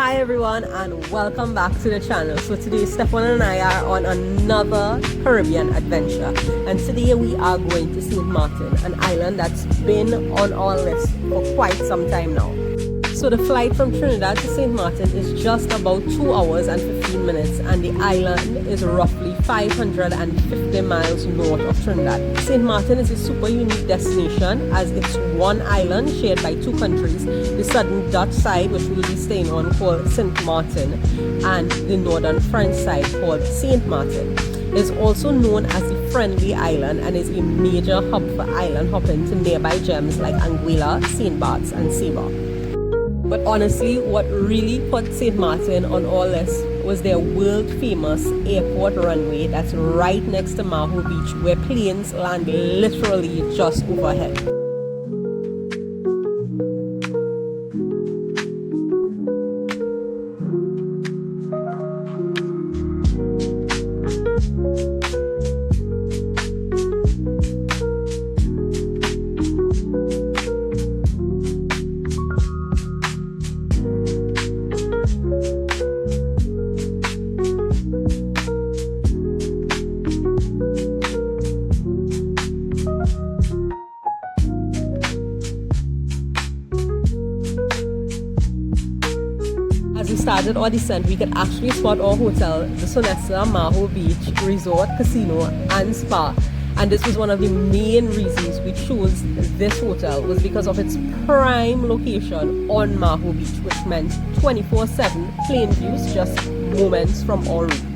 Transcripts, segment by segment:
Hi everyone and welcome back to the channel. So today Stefan and I are on another Caribbean adventure, and today we are going to St. Maarten, an island that's been on our list for quite some time now. So the flight from Trinidad to St. Maarten is just about 2 hours and 15 minutes, and the island is roughly 550 miles north of Trinidad. St. Maarten is a super unique destination as it's one island shared by two countries, the southern Dutch side, which we'll be staying on, called St. Maarten, and the northern French side called Saint Maarten. It's also known as the Friendly Island and is a major hub for island hopping to nearby gems like Anguilla, St. Bart's and Saga. But honestly, what really put St. Maarten on our list was their world-famous airport runway that's right next to Maho Beach, where planes land literally just overhead. As we started our descent, we could actually spot our hotel, the Maho Beach Resort, Casino and Spa. And this was one of the main reasons we chose this hotel, was because of its prime location on Maho Beach, which meant 24/7 plane views just moments from our room.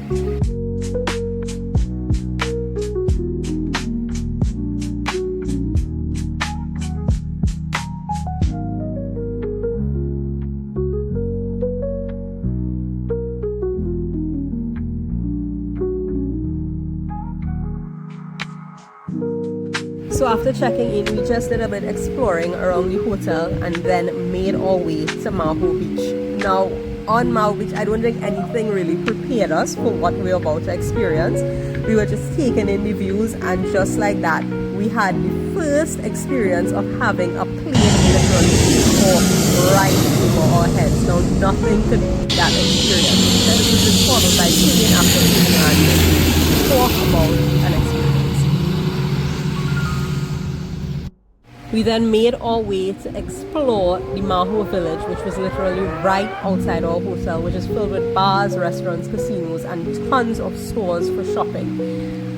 So after checking in, we just did a bit exploring around the hotel and then made our way to Maho Beach. Now, on Maho Beach, I don't think anything really prepared us for what we were about to experience. We were just taking in the views, and just like that, we had the first experience of having a plane literally off right over our heads. Now, nothing could beat that experience. Then it was just followed by plane after plane, and talk about an experience. We then made our way to explore the Maho village, which was literally right outside our hotel, which is filled with bars, restaurants, casinos, and tons of stores for shopping.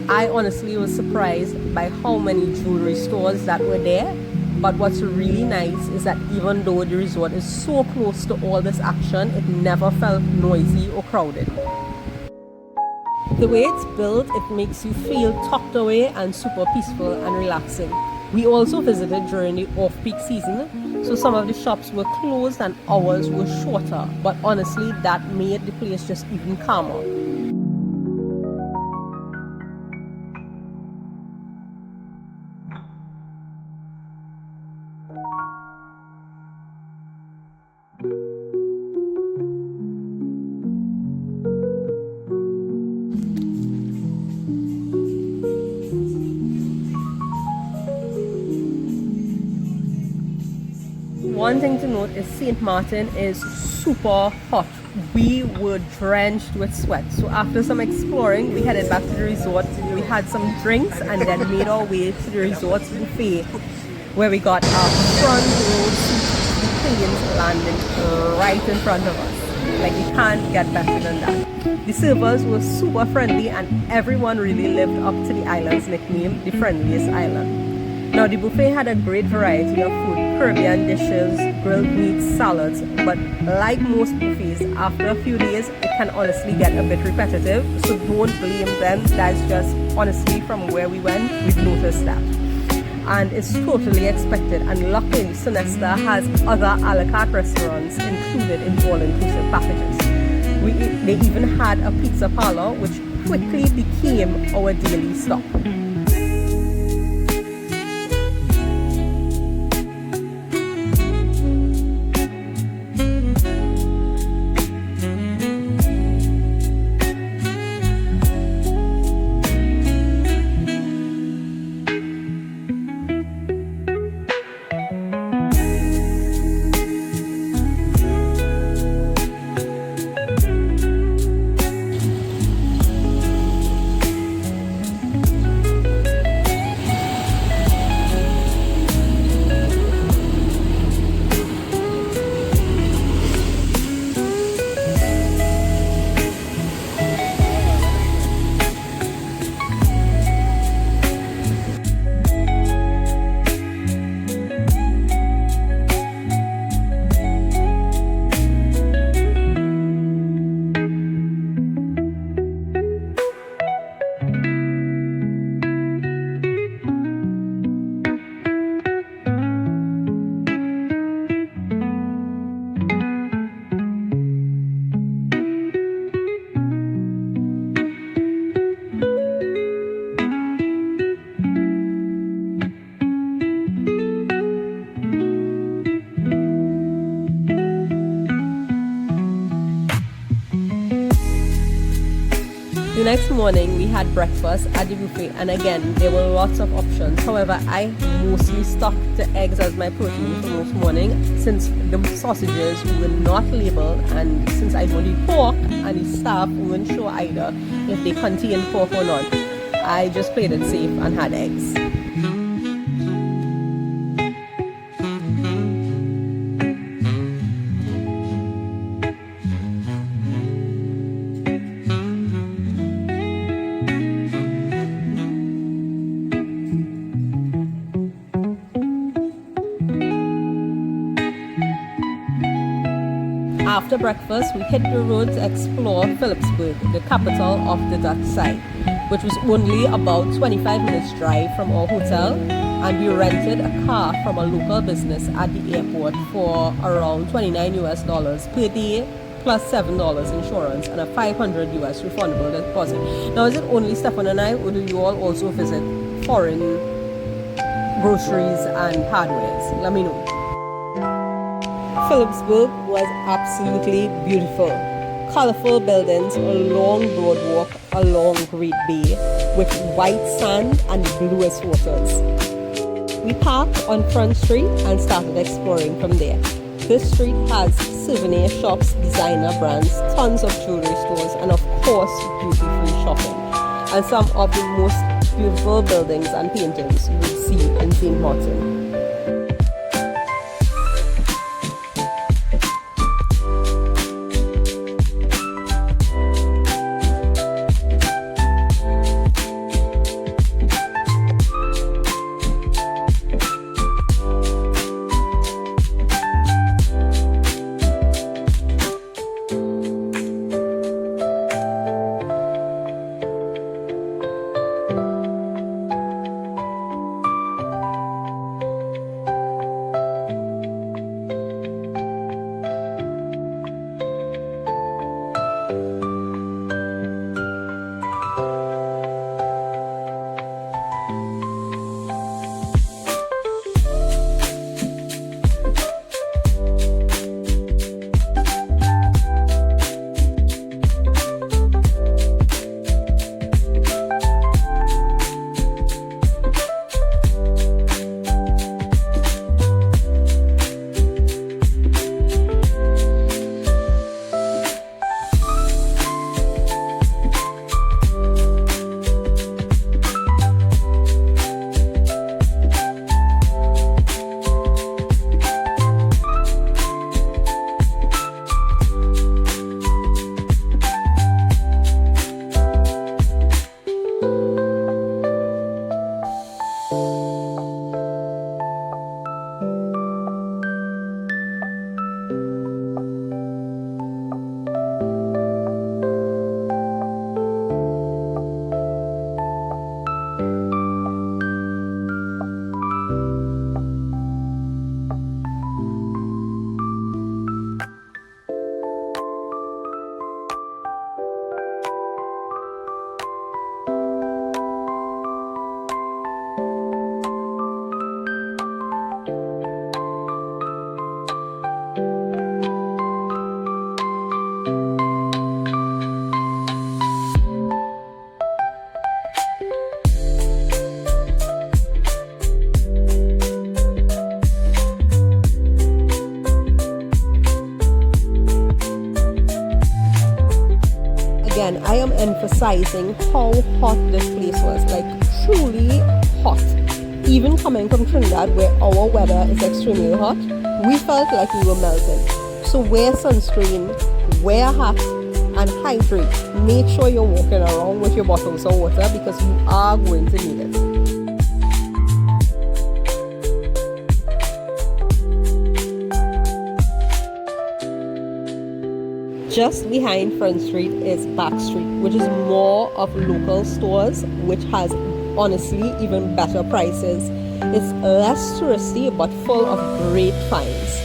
I honestly was surprised by how many jewelry stores that were there. But what's really nice is that even though the resort is so close to all this action, it never felt noisy or crowded. The way it's built, it makes you feel tucked away and super peaceful and relaxing. We also visited during the off-peak season, so some of the shops were closed and hours were shorter, but honestly that made the place just even calmer. One thing to note is St. Maarten is super hot. We were drenched with sweat. So after some exploring, we headed back to the resort. We had some drinks and then made our way to the resort's buffet, where we got our front row seat, the planes landing right in front of us. Like, you can't get better than that. The servers were super friendly and everyone really lived up to the island's nickname, the friendliest island. Now, the buffet had a great variety of food, Caribbean dishes, grilled meats, salads, but like most buffets, after a few days, it can honestly get a bit repetitive, so don't blame them. That's just, honestly, from where we went, we've noticed that. And it's totally expected, and luckily, Sonesta has other a la carte restaurants included in all-inclusive packages. They even had a pizza parlor, which quickly became our daily stop. next morning we had breakfast at the buffet, and again there were lots of options. However, I mostly stuck to eggs as my protein for most morning, since the sausages were not labeled, and since I don't eat pork and the staff weren't sure either if they contained pork or not, I just played it safe and had eggs. After breakfast, we hit the road to explore Philipsburg, the capital of the Dutch side, which was only about 25 minutes drive from our hotel, and we rented a car from a local business at the airport for around $29 per day, plus $7 insurance and a $500 refundable deposit. Now, is it only Stefan and I, or do you all also visit foreign groceries and hardwares? Let me know. Philipsburg was absolutely beautiful. Colorful buildings, a long boardwalk along Great Bay with white sand and bluest waters. We parked on Front Street and started exploring from there. This street has souvenir shops, designer brands, tons of jewelry stores, and of course duty-free shopping, and some of the most beautiful buildings and paintings you will see in St. Maarten. Again, I am emphasizing how hot this place was, like truly hot. Even coming from Trinidad, where our weather is extremely hot, we felt like we were melting. So wear sunscreen, wear a hat, and hydrate. Make sure you're walking around with your bottles of water because you are going to need it. Just behind Front Street is Back Street, which is more of local stores, which has honestly even better prices. It's less touristy but full of great finds.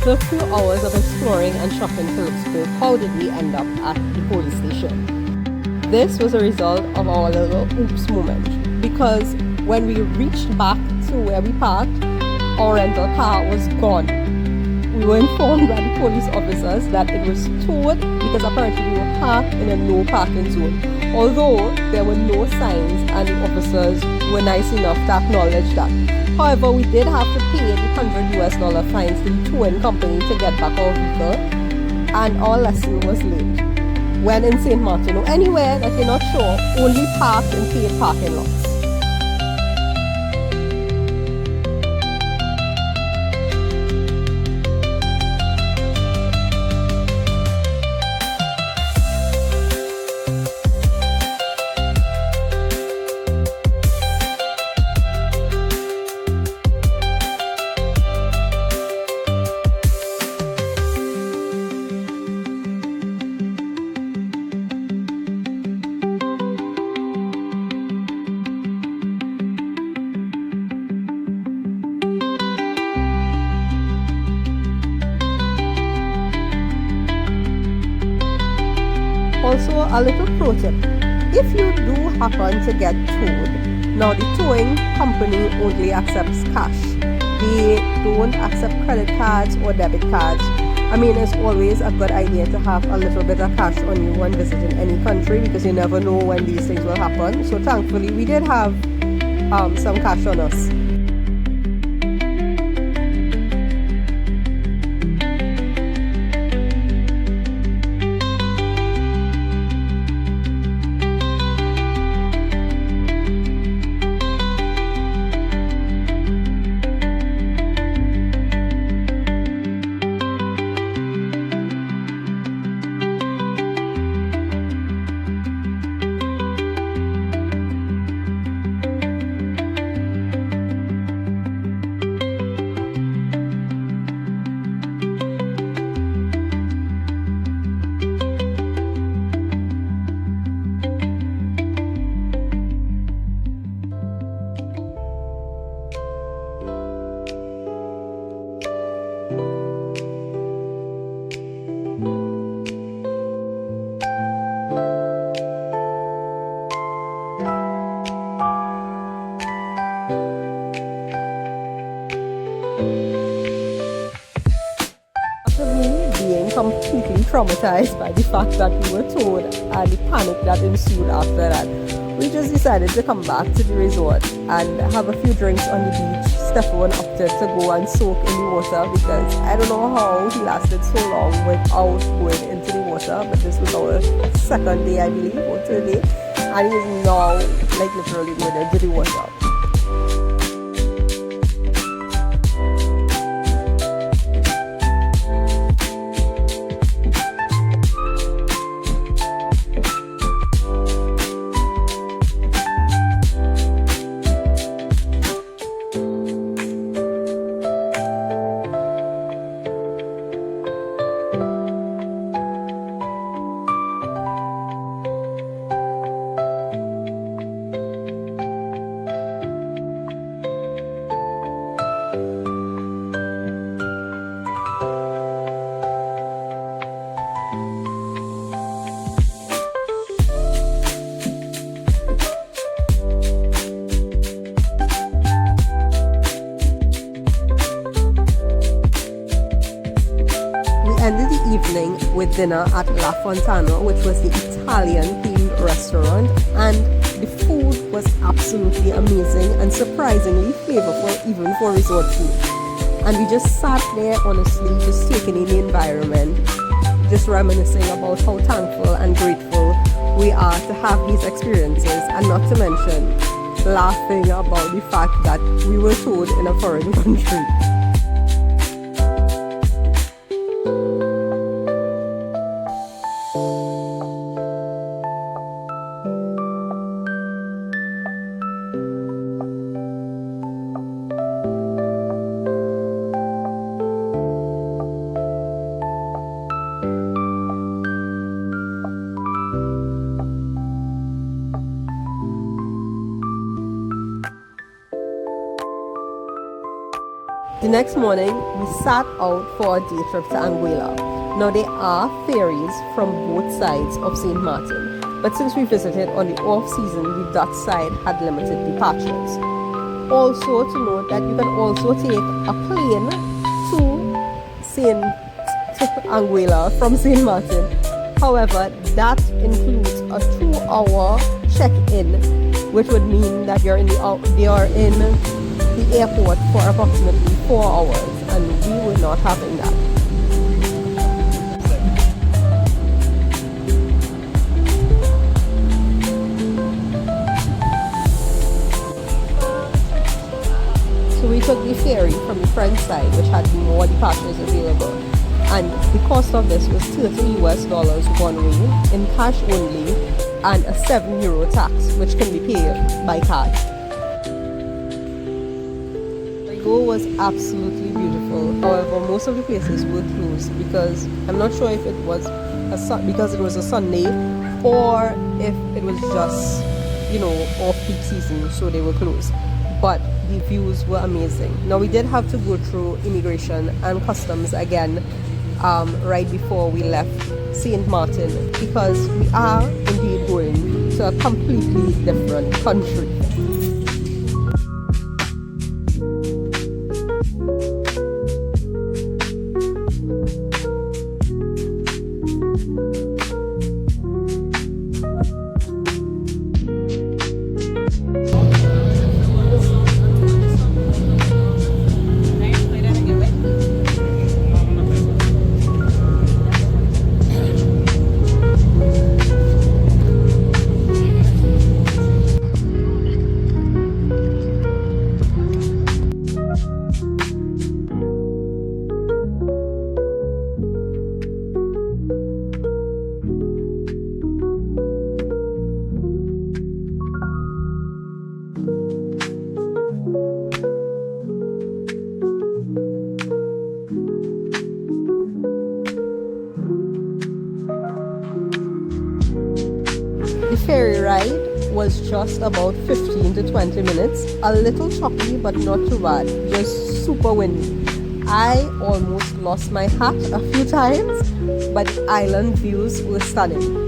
After a few hours of exploring and shopping Philipsburg, how did we end up at the police station? This was a result of our little oops moment, because when we reached back to where we parked, our rental car was gone. We were informed by the police officers that it was towed because apparently we were parked in a no parking zone. Although there were no signs and the officers were nice enough to acknowledge that. However, we did have to pay the $100 fines to the towing company to get back our vehicle, and our lesson was learned. When in St. Martin or anywhere that you're not sure, only park in paid parking lots. Also, a little pro tip: if you do happen to get towed, now the towing company only accepts cash. They don't accept credit cards or debit cards. I mean, it's always a good idea to have a little bit of cash on you when visiting any country, because you never know when these things will happen. So thankfully, we did have some cash on us. Completely traumatized by the fact that we were towed and the panic that ensued after that, we just decided to come back to the resort and have a few drinks on the beach. Stefan opted to go and soak in the water because I don't know how he lasted so long without going into the water, but this was our second day, I believe, or third day, and he is now like literally going into the water. Ended the evening with dinner at La Fontana, which was the Italian-themed restaurant, and the food was absolutely amazing and surprisingly flavorful even for resort food. And we just sat there, honestly, just taking in the environment, just reminiscing about how thankful and grateful we are to have these experiences, and not to mention laughing about the fact that we were towed in a foreign country. The The next morning, we set out for a day trip to Anguilla. Now, there are ferries from both sides of St. Maarten, but since we visited on the off-season, the Dutch side had limited departures. Also to note that you can also take a plane to Anguilla from St. Maarten. However, that includes a 2-hour check-in, which would mean that you're in the airport for approximately 4 hours, and we were not having that. So we took the ferry from the French side, which had more departures available, and the cost of this was $30 one way in cash only, and a €7 tax, which can be paid by card. It was absolutely beautiful. However, most of the places were closed because I'm not sure if it was because it was a Sunday or if it was just, off-peak season, so they were closed. But the views were amazing. Now, we did have to go through immigration and customs again right before we left St. Maarten, because we are indeed going to a completely different country. The ferry ride was just about 15 to 20 minutes, a little choppy but not too bad, just super windy. I almost lost my hat a few times, but the island views were stunning.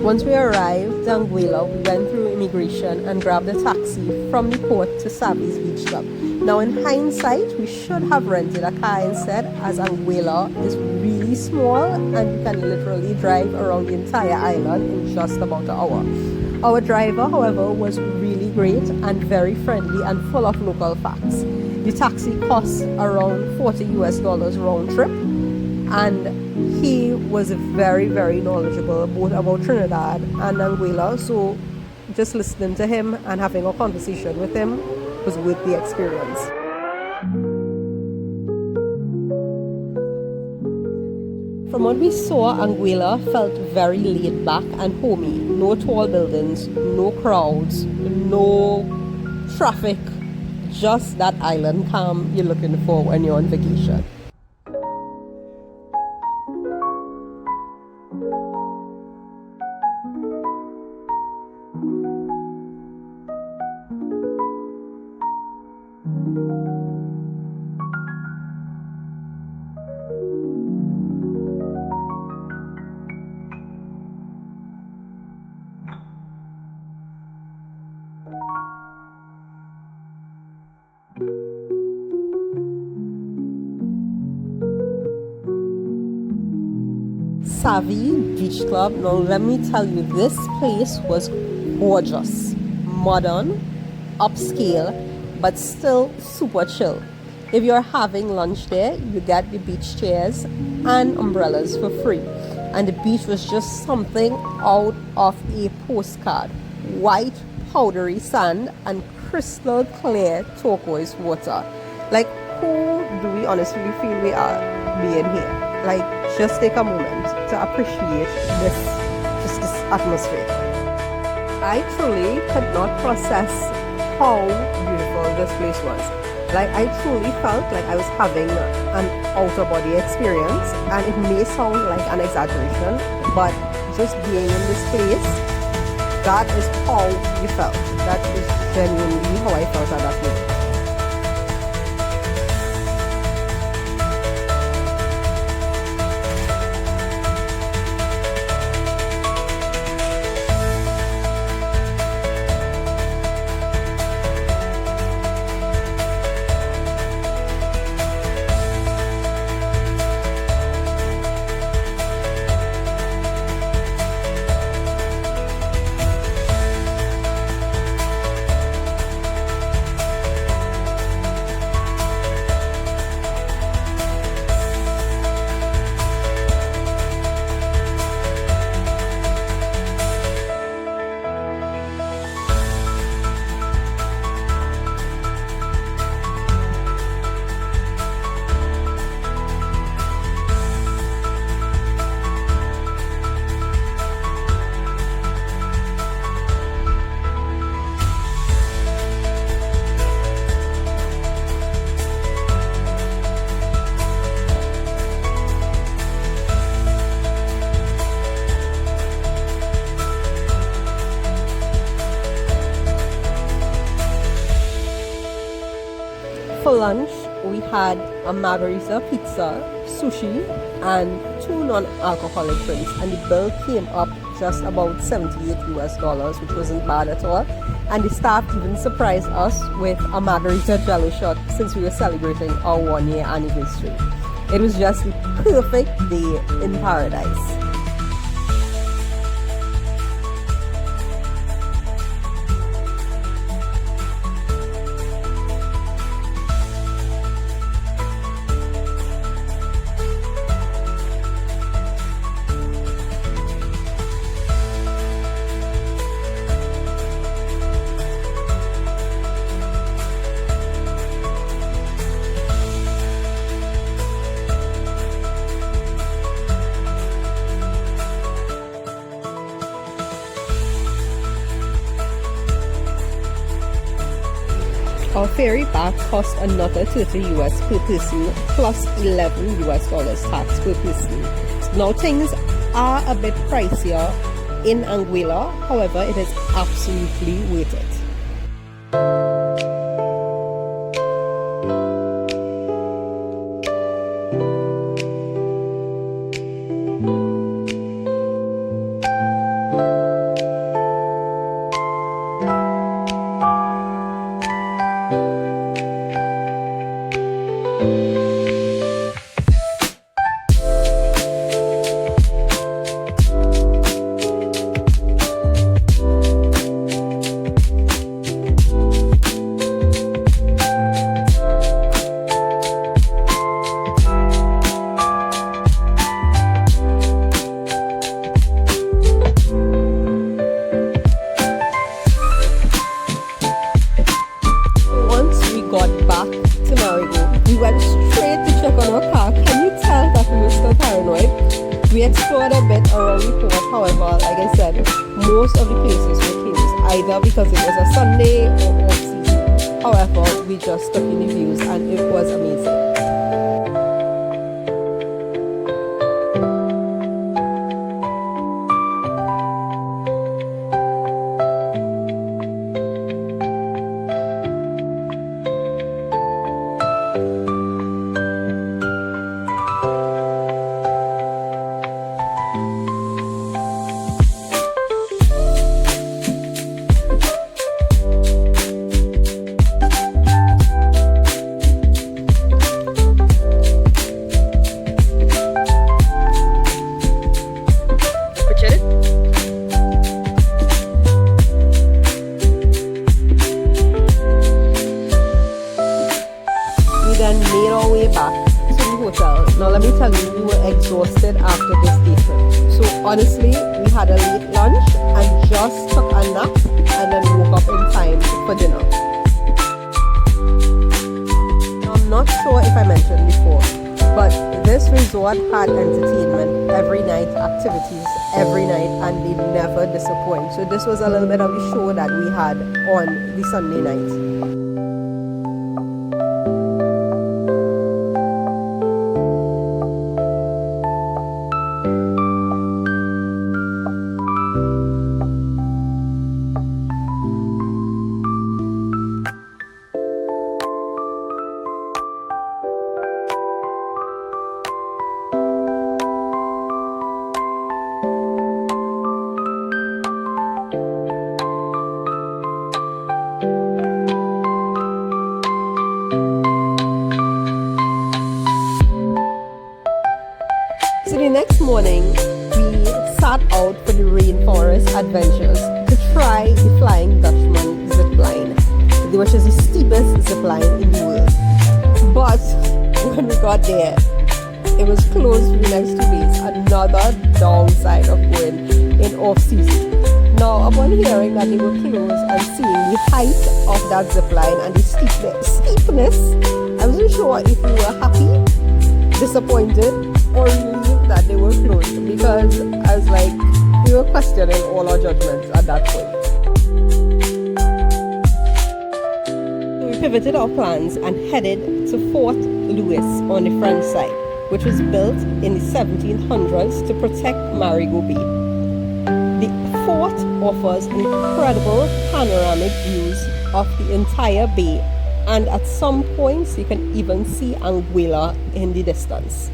Once we arrived at Anguilla, we went through immigration and grabbed a taxi from the port to Savi's Beach Club. Now, in hindsight, we should have rented a car instead, as Anguilla is really small and you can literally drive around the entire island in just about an hour. Our driver, however, was really great and very friendly and full of local facts. The taxi cost around $40 round trip, and he was very, very knowledgeable both about Trinidad and Anguilla, so just listening to him and having a conversation with him was worth the experience. From what we saw, Anguilla felt very laid back and homey. No tall buildings, no crowds, no traffic, just that island calm you're looking for when you're on vacation. Savi Beach Club. Now let me tell you, this place was gorgeous, modern, upscale, but still super chill. If you're having lunch there, you get the beach chairs and umbrellas for free. And the beach was just something out of a postcard. White, powdery sand and crystal clear turquoise water. Like, who do we honestly feel we are being here? Like, just take a moment to appreciate this atmosphere. I truly could not process how beautiful this place was. Like, I truly felt like I was having an outer body experience, and it may sound like an exaggeration, but just being in this place, that is how you felt. That is genuinely how I felt at that moment. For lunch, we had a margarita pizza, sushi, and 2 non-alcoholic drinks, and the bill came up just about $78, which wasn't bad at all. And the staff even surprised us with a margarita jello shot since we were celebrating our 1-year anniversary. It was just the perfect day in paradise. Our ferry back cost another $30 per person plus $11 tax per person. Now things are a bit pricier in Anguilla, however it is absolutely worth it. We went straight to check on our car. Can you tell that we were still paranoid? We explored a bit around the port, however, like I said, most of the places were closed, either because it was a Sunday or off season. However, we just took in the views and it was amazing. we then made our way back to the hotel. Now let me tell you, we were exhausted after this day trip. So honestly, we had a late lunch and just took a nap and then woke up in time for dinner. I'm not sure if I mentioned before, but this resort had entertainment every night, activities every night, and they never disappoint. So this was a little bit of a show that we had on the Sunday night. So the next morning, we sat out for the rainforest adventures to try the Flying Dutchman zip line, which is the steepest zip line in the world. But when we got there, it was closed for the next 2 days. Another downside of going in off-season. Now, upon hearing that they were closed and seeing the height of that zip line and the steepness, I wasn't sure if we were happy, disappointed, or relieved that they were closed, because I was like, we were questioning all our judgments at that point. So we pivoted our plans and headed to Fort Lewis on the French side, which was built in the 1700s to protect Marigot Bay. The fort offers incredible panoramic views of the entire bay, and at some points you can even see Anguilla in the distance.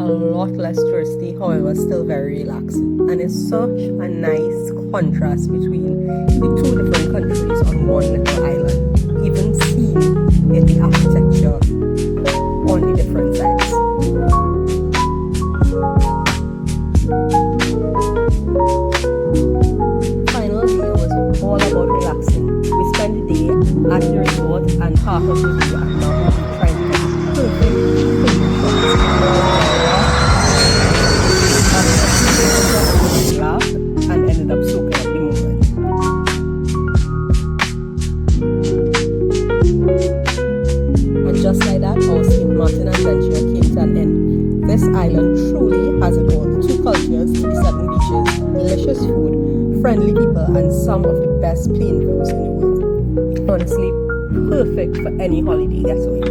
lot less touristy, however still very relaxed, and it's such a nice contrast between the two different countries on one little island, even seen in the architecture on the different sides. Final day was all about relaxing. We spent the day at the resort and half of the day at Maho Beach trying to get perfect and ended up soaking up the moment. And just like that, our St. Maarten adventure came to an end. This island truly has it all. 2 cultures, 37 beaches, delicious food, friendly people, and some of the best plain views in the world. Honestly, perfect for any holiday getaway.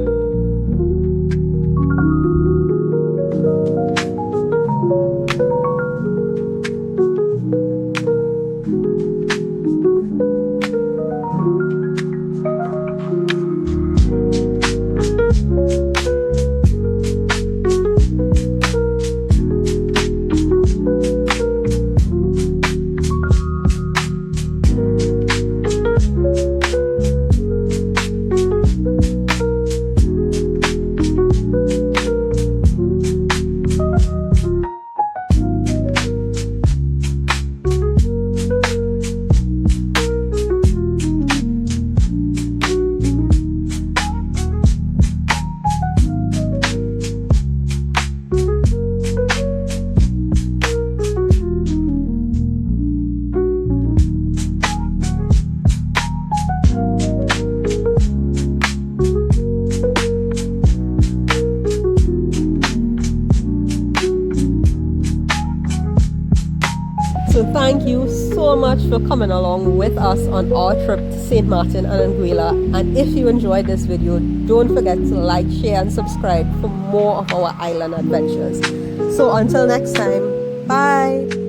So thank you so much for coming along with us on our trip to St. Maarten and Anguilla. And if you enjoyed this video, don't forget to like, share and subscribe for more of our island adventures. So until next time, bye!